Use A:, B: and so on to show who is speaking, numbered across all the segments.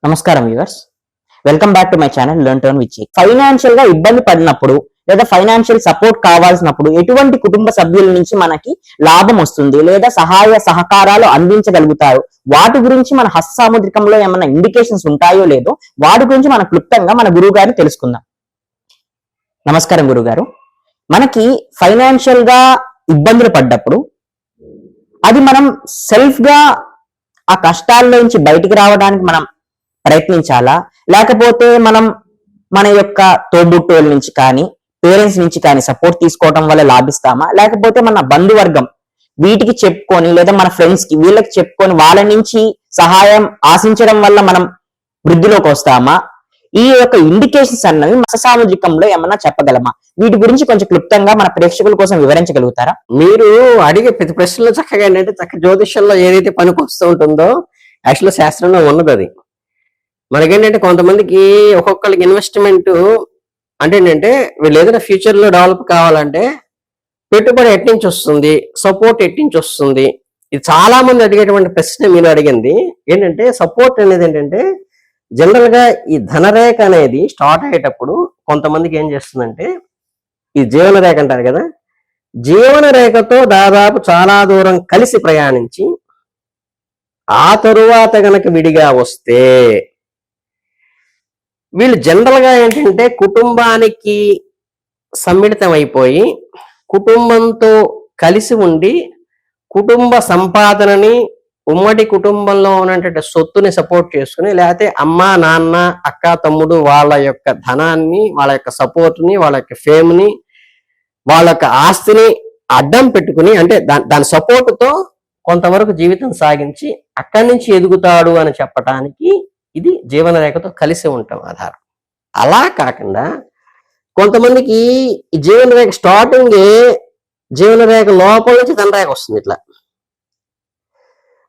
A: నమస్కారం viewers, welcome back to my channel learn to earn with check. Financial గా ఇబ్బంది పడినప్పుడు లేదా ఫైనాన్షియల్ సపోర్ట్ కావాల్సినప్పుడు ఎటువంటి కుటుంబ సభ్యుల నుంచి మనకి లాభం వస్తుంది లేదా సహాయ సహకారాలు అందించగలుగుతారు, వాటి గురించి మన హస్త సాముద్రికంలో ఏమైనా ఇండికేషన్స్ ఉంటాయో లేదో వాటి గురించి మన క్లుప్తంగా మన గురువు గారిని తెలుసుకుందాం. నమస్కారం గురుగారు. మనకి ఫైనాన్షియల్ గా ఇబ్బందులు పడ్డప్పుడు అది మనం సెల్ఫ్ గా ఆ కష్టాల్లో నుంచి బయటికి రావడానికి మనం ప్రయత్నించాలా, లేకపోతే మనం మన యొక్క తోబుట్టువుల నుంచి కానీ పేరెంట్స్ నుంచి కానీ సపోర్ట్ తీసుకోవడం వల్ల లాభిస్తామా, లేకపోతే మన బంధువర్గం వీటికి చెప్పుకొని లేదా మన ఫ్రెండ్స్ కి వీళ్ళకి చెప్పుకొని వాళ్ళ నుంచి సహాయం ఆశించడం వల్ల మనం వృద్ధిలోకి వస్తామా? ఈ యొక్క ఇండికేషన్స్ అన్నవి మన సామాజికంలో ఏమన్నా చెప్పగలమా? వీటి గురించి కొంచెం క్లుప్తంగా మన ప్రేక్షకుల కోసం వివరించగలుగుతారా?
B: మీరు అడిగే ప్రతి ప్రశ్నలో చక్కగా ఏంటంటే జ్యోతిష్యంలో ఏదైతే పనికి వస్తూ ఉంటుందో యాక్చువల్ శాస్త్రంలో ఉన్నది అది. మనకేంటంటే కొంతమందికి ఒక్కొక్కరికి ఇన్వెస్ట్మెంట్ అంటే ఏంటంటే వీళ్ళు ఏదైనా ఫ్యూచర్ లో డెవలప్ కావాలంటే పెట్టుబడి ఎట్నుంచి వస్తుంది, సపోర్ట్ ఎట్నుంచి వస్తుంది, ఇది చాలా మంది అడిగేటువంటి ప్రశ్న మీరు అడిగింది. ఏంటంటే సపోర్ట్ అనేది ఏంటంటే జనరల్ గా ఈ ధనరేఖ అనేది స్టార్ట్ అయ్యేటప్పుడు కొంతమందికి ఏం చేస్తుందంటే ఈ జీవన రేఖ అంటారు కదా, జీవన రేఖతో దాదాపు చాలా దూరం కలిసి ప్రయాణించి ఆ తరువాత గనక విడిగా వస్తే వీళ్ళు జనరల్ గా ఏంటంటే కుటుంబానికి సమ్మిళితం అయిపోయి కుటుంబంతో కలిసి ఉండి కుటుంబ సంపాదనని ఉమ్మడి కుటుంబంలో ఉన్నటువంటి సొత్తుని సపోర్ట్ చేసుకుని, లేకపోతే అమ్మ నాన్న అక్క తమ్ముడు వాళ్ళ యొక్క ధనాన్ని వాళ్ళ యొక్క సపోర్ట్ని వాళ్ళ యొక్క ఫేమ్ని వాళ్ళ యొక్క ఆస్తిని అడ్డం పెట్టుకుని అంటే దాని సపోర్టుతో కొంతవరకు జీవితం సాగించి అక్కడి నుంచి ఎదుగుతాడు అని చెప్పటానికి ఇది జీవన రేఖతో కలిసి ఉంటాం ఆధారం. అలా కాకుండా కొంతమందికి ఈ జీవన రేఖ స్టార్టింగే జీవన రేఖ లోపల నుంచి ధనరేఖ వస్తుంది. ఇట్లా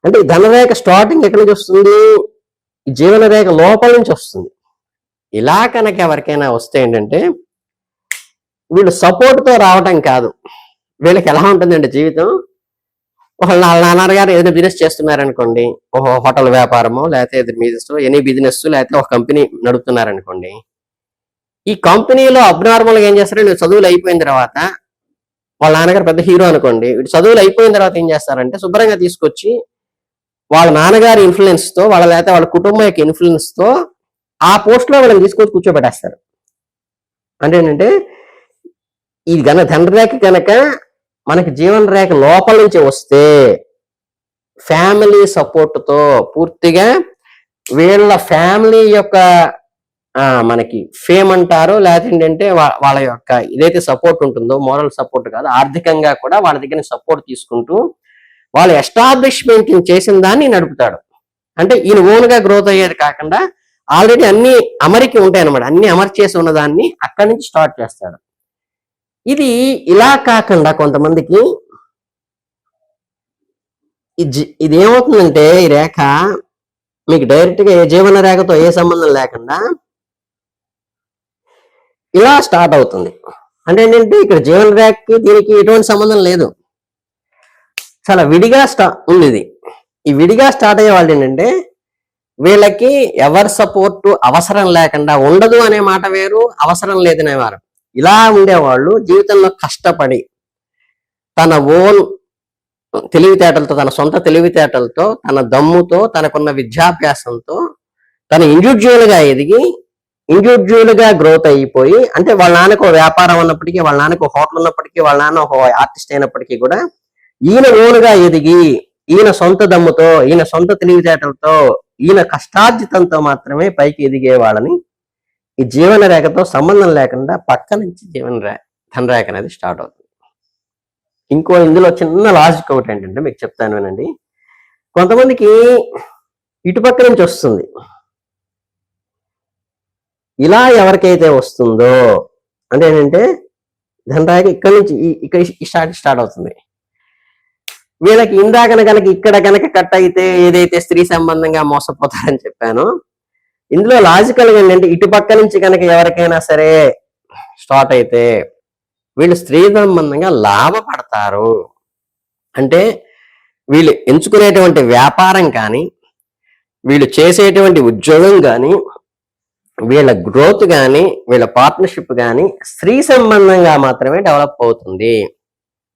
B: అంటే ఈ ధనరేఖ స్టార్టింగ్ ఎక్కడి నుంచి వస్తుంది? ఈ జీవన రేఖ లోపల నుంచి వస్తుంది. ఇలా కనుక ఎవరికైనా వస్తే ఏంటంటే వీళ్ళు సపోర్ట్తో రావటం కాదు, వీళ్ళకి ఎలా ఉంటుందంటే జీవితం, వాళ్ళ నాన్నగారు ఏదైనా బిజినెస్ చేస్తున్నారనుకోండి, ఒక హోటల్ వ్యాపారమో లేకపోతే బిజినెస్ ఎనీ బిజినెస్ లేకపోతే ఒక కంపెనీ నడుపుతున్నారనుకోండి, ఈ కంపెనీలో అబ్నార్మల్ గా ఏం చేస్తారంటే వీళ్ళు చదువులు అయిపోయిన తర్వాత వాళ్ళ నాన్నగారు పెద్ద హీరో అనుకోండి, వీళ్ళు చదువులు అయిపోయిన తర్వాత ఏం చేస్తారంటే శుభ్రంగా తీసుకొచ్చి వాళ్ళ నాన్నగారి ఇన్ఫ్లుయెన్స్ తో లేకపోతే వాళ్ళ కుటుంబం యొక్క ఇన్ఫ్లుయెన్స్ తో ఆ పోస్ట్ లో వాళ్ళని తీసుకొచ్చి కూర్చోబెట్టేస్తారు. అంటే ఏంటంటే ఇది ధనరేఖ కనుక మనకి జీవన రేఖ లోపల నుంచి వస్తే ఫ్యామిలీ సపోర్ట్ తో పూర్తిగా వీళ్ళ ఫ్యామిలీ యొక్క మనకి ఫేమ్ అంటారో లేకపోతే ఏంటంటే వాళ్ళ యొక్క ఏదైతే సపోర్ట్ ఉంటుందో, మోరల్ సపోర్ట్ కాదు ఆర్థికంగా కూడా వాళ్ళ దగ్గర సపోర్ట్ తీసుకుంటూ వాళ్ళ ఎస్టాబ్లిష్మెంట్ చేసిన దాన్ని నడుపుతాడు. అంటే ఈయన ఓన్ గా గ్రోత్ అయ్యేది కాకుండా ఆల్రెడీ అన్ని అమరికి ఉంటాయి అన్నమాట, అన్ని అమరు చేసి ఉన్న దాన్ని అక్కడి నుంచి స్టార్ట్ చేస్తాడు. ఇది ఇలా కాకుండా కొంతమందికి ఇది ఏమవుతుందంటే ఈ రేఖ మీకు డైరెక్ట్ గా ఏ జీవన రేఖతో ఏ సంబంధం లేకుండా ఇలా స్టార్ట్ అవుతుంది. అంటే ఏంటంటే ఇక్కడ జీవన రేఖకి దీనికి ఎటువంటి సంబంధం లేదు, చాలా విడిగా ఉంది ఇది. ఈ విడిగా స్టార్ట్ అయ్యే వాళ్ళు ఏంటంటే వీళ్ళకి ఎవరి సపోర్టు అవసరం లేకుండా ఉండదు అనే మాట వేరు, అవసరం లేదనేవారు. ఇలా ఉండేవాళ్ళు జీవితంలో కష్టపడి తన ఓన్ తెలివితేటలతో, తన సొంత తెలివితేటలతో, తన దమ్ముతో, తనకున్న విద్యాభ్యాసంతో తన ఇండివిజువల్ గా ఎదిగి ఇండివిజువల్ గా గ్రోత్ అయిపోయి, అంటే వాళ్ళ నాన్నకు వ్యాపారం ఉన్నప్పటికీ, వాళ్ళ నాన్నకు హోటల్ ఉన్నప్పటికీ, వాళ్ళ నాన్న ఒక ఆర్టిస్ట్ అయినప్పటికీ కూడా ఈయన ఓనుగా ఎదిగి ఈయన సొంత దమ్ముతో, ఈయన సొంత తెలివితేటలతో, ఈయన కష్టార్జితంతో మాత్రమే పైకి ఎదిగే వాళ్ళని ఈ జీవన రేఖతో సంబంధం లేకుండా పక్క నుంచి ధనరేఖ అనేది స్టార్ట్ అవుతుంది. ఇందులో చిన్న లాజిక్ ఒకటి ఏంటంటే మీకు చెప్తాను వినండి. కొంతమందికి ఇటుపక్క నుంచి వస్తుంది, ఇలా ఎవరికైతే వస్తుందో అంటే ఏంటంటే ధనరేఖ ఇక్కడి నుంచి ఇక్కడ స్టార్ట్ అవుతుంది. వీళ్ళకి ఇందాకన కనుక ఇక్కడ కనుక కట్ అయితే ఏదైతే స్త్రీ సంబంధంగా మోసపోతారని చెప్పానో, ఇందులో లాజికల్ గా ఏంటంటే ఇటుపక్క నుంచి కనుక ఎవరికైనా సరే స్టార్ట్ అయితే వీళ్ళు స్త్రీ సంబంధంగా లాభపడతారు. అంటే వీళ్ళు ఎంచుకునేటువంటి వ్యాపారం కానీ వీళ్ళు చేసేటువంటి ఉద్యోగం కానీ, వీళ్ళ గ్రోత్ కానీ, వీళ్ళ పార్ట్నర్షిప్ కానీ స్త్రీ సంబంధంగా మాత్రమే డెవలప్ అవుతుంది.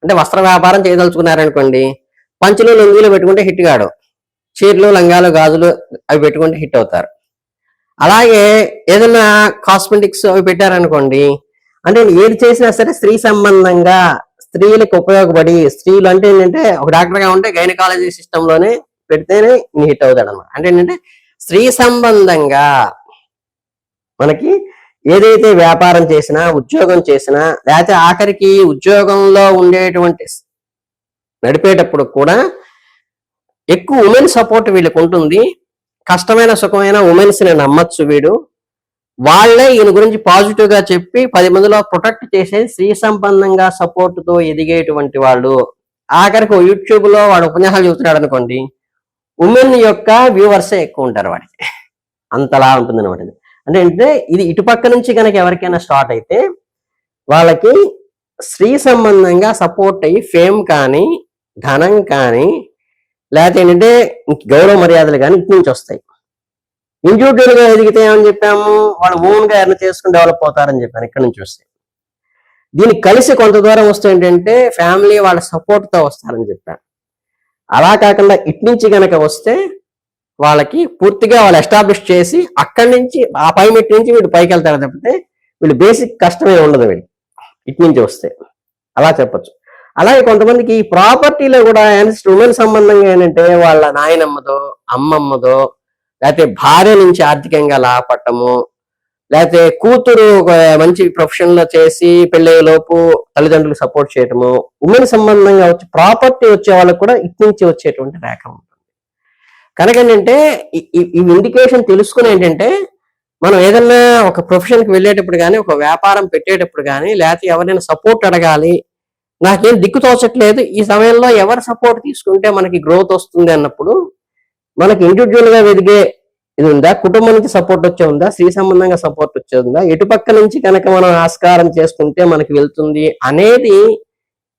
B: అంటే వస్త్ర వ్యాపారం చేయదలుచుకున్నారనుకోండి, పంచులు లొంగీలు పెట్టుకుంటే హిట్ కాడు, చీరలు లంగాలు గాజులు అవి పెట్టుకుంటే హిట్ అవుతారు. అలాగే ఏదైనా కాస్మెటిక్స్ అవి పెట్టారనుకోండి, అంటే ఏది చేసినా సరే స్త్రీ సంబంధంగా, స్త్రీలకు ఉపయోగపడి, స్త్రీలు అంటే ఏంటంటే ఒక డాక్టర్గా ఉంటే గైనకాలజీ సిస్టంలోనే పెడితేనే హిట్ అవుతాడు అనమాట. అంటే ఏంటంటే స్త్రీ సంబంధంగా మనకి ఏదైతే వ్యాపారం చేసినా, ఉద్యోగం చేసినా, లేకపోతే ఆఖరికి ఉద్యోగంలో ఉండేటువంటి నడిపేటప్పుడు కూడా ఎక్కువ ఉమెన్ సపోర్ట్ వీళ్ళకి ఉంటుంది. కష్టమైన సుఖమైన ఉమెన్స్ ని నమ్మచ్చు వీడు. వాళ్ళే ఈయన గురించి పాజిటివ్ గా చెప్పి 10 మందిలో ప్రొటెక్ట్ చేసే స్త్రీ సంబంధంగా సపోర్ట్ తో ఎదిగేటువంటి వాళ్ళు. ఆఖరికి యూట్యూబ్ లో వాడు ఉపన్యాసాలు చూస్తున్నాడు అనుకోండి, ఉమెన్ యొక్క వ్యూవర్సే ఎక్కువ ఉంటారు వాడికి. అంతలా ఉంటుంది అనమాట. అంటే ఇది ఇటుపక్క నుంచి కనుక ఎవరికైనా స్టార్ట్ అయితే వాళ్ళకి స్త్రీ సంబంధంగా సపోర్ట్ అయ్యి ఫేమ్ కానీ, ధనం కానీ, లేకపోతే ఏంటంటే గౌరవ మర్యాదలు కానీ ఇటు నుంచి వస్తాయి. ఇండివిజువల్ గా ఎదిగితే ఏమని చెప్పాము, వాళ్ళు ఓన్ గా ఎర్న్ చేసుకుని డెవలప్ అవుతారని చెప్పాను. ఇక్కడ నుంచి వస్తాయి. దీనికి కలిసి కొంత దూరం వస్తే ఏంటంటే ఫ్యామిలీ వాళ్ళ సపోర్ట్ తో వస్తారని చెప్పాను. అలా కాకుండా ఇటు నుంచి కనుక వస్తే వాళ్ళకి పూర్తిగా వాళ్ళు ఎస్టాబ్లిష్ చేసి అక్కడి నుంచి ఆ పై మెట్టు నుంచి వీళ్ళు పైకి వెళ్తారు తప్పితే వీళ్ళు బేసిక్ కష్టమే ఉండదు వీళ్ళు ఇటు నుంచి వస్తే, అలా చెప్పచ్చు. అలాగే కొంతమందికి ఈ ప్రాపర్టీలో కూడా ఉమెన్ సంబంధంగా ఏంటంటే వాళ్ళ నాయనమ్మదో, అమ్మమ్మదో, లేకపోతే భార్య నుంచి ఆర్థికంగా లాభపడటము, లేకపోతే కూతురు ఒక మంచి ప్రొఫెషన్ లో చేసి పెళ్ళయ్యే లోపు తల్లిదండ్రులకు సపోర్ట్ చేయటము, ఉమెన్ సంబంధంగా వచ్చి ప్రాపర్టీ వచ్చే వాళ్ళకు కూడా ఇటు నుంచి వచ్చేటువంటి రేఖ ఉంటుంది. కనుక ఏంటంటే ఈ ఇండికేషన్ తెలుసుకుని ఏంటంటే మనం ఏదన్నా ఒక ప్రొఫెషన్కి వెళ్ళేటప్పుడు కానీ, ఒక వ్యాపారం పెట్టేటప్పుడు కానీ, లేకపోతే ఎవరైనా సపోర్ట్ అడగాలి, నాకేం దిక్కు తోచట్లేదు, ఈ సమయంలో ఎవరు సపోర్ట్ తీసుకుంటే మనకి గ్రోత్ వస్తుంది అన్నప్పుడు మనకి ఇండివిజువల్ గా ఎదిగే ఇది ఉందా, కుటుంబం నుంచి సపోర్ట్ వచ్చే ఉందా, స్త్రీ సంబంధంగా సపోర్ట్ వచ్చే ఉందా, ఎటుపక్క నుంచి కనుక మనం ఆస్కారం చేసుకుంటే మనకి వెళ్తుంది అనేది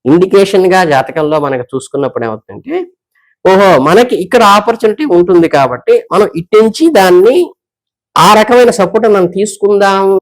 B: ఇండికేషన్ గా జాతకంలో మనకు చూసుకున్నప్పుడు ఏమవుతుందంటే, ఓహో మనకి ఇక్కడ ఆపర్చునిటీ ఉంటుంది కాబట్టి మనం ఇట్టించి దాన్ని ఆ రకమైన సపోర్ట్ మనం తీసుకుందాం